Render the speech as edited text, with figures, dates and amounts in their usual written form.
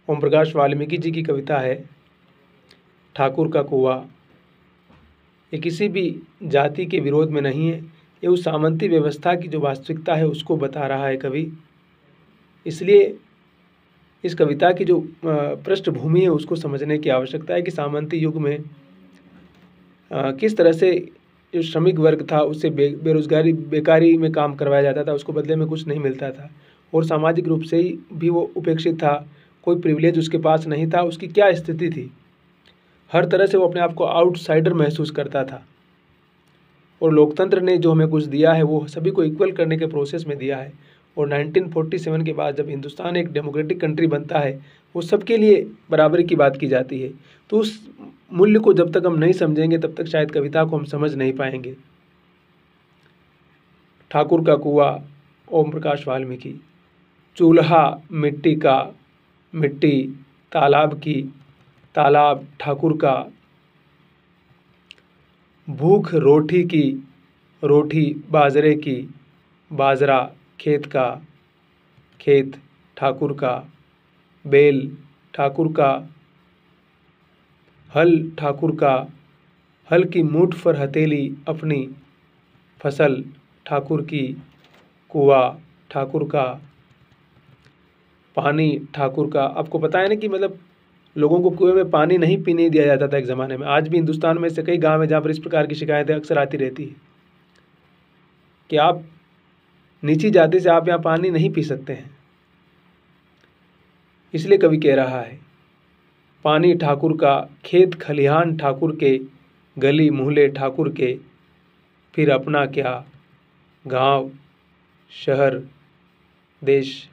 ओम प्रकाश वाल्मीकि जी की कविता है ठाकुर का कुआं। ये किसी भी जाति के विरोध में नहीं है, ये उस सामंती व्यवस्था की जो वास्तविकता है उसको बता रहा है कवि। इसलिए इस कविता की जो पृष्ठभूमि है उसको समझने की आवश्यकता है कि सामंती युग में किस तरह से जो श्रमिक वर्ग था उससे बेरोजगारी बेकारी में काम करवाया जाता था, उसको बदले में कुछ नहीं मिलता था और सामाजिक रूप से ही भी वो उपेक्षित था, कोई प्रिविलेज उसके पास नहीं था। उसकी क्या स्थिति थी, हर तरह से वो अपने आप को आउटसाइडर महसूस करता था। और लोकतंत्र ने जो हमें कुछ दिया है वो सभी को इक्वल करने के प्रोसेस में दिया है। और 1947 के बाद जब हिंदुस्तान एक डेमोक्रेटिक कंट्री बनता है, वो सबके लिए बराबरी की बात की जाती है। तो उस मूल्य को जब तक हम नहीं समझेंगे तब तक शायद कविता को हम समझ नहीं पाएंगे। ठाकुर का कुआं, ओम प्रकाश वाल्मीकि। चूल्हा मिट्टी का, मिट्टी तालाब की, तालाब ठाकुर का। भूख रोटी की, रोटी बाजरे की, बाजरा खेत का, खेत ठाकुर का। बैल ठाकुर का, हल ठाकुर का, हल की मूठ पर हथेली अपनी, फसल ठाकुर की, कुआं ठाकुर का, पानी ठाकुर का। आपको पता है ना कि मतलब लोगों को कुएं में पानी नहीं पीने दिया जाता था एक ज़माने में। आज भी हिंदुस्तान में से कई गांव है जहाँ पर इस प्रकार की शिकायतें अक्सर आती रहती है कि आप नीची जाति से आप यहाँ पानी नहीं पी सकते हैं। इसलिए कवि कह रहा है पानी ठाकुर का, खेत खलिहान ठाकुर के, गली मोहल्ले ठाकुर के, फिर अपना क्या, गांव शहर देश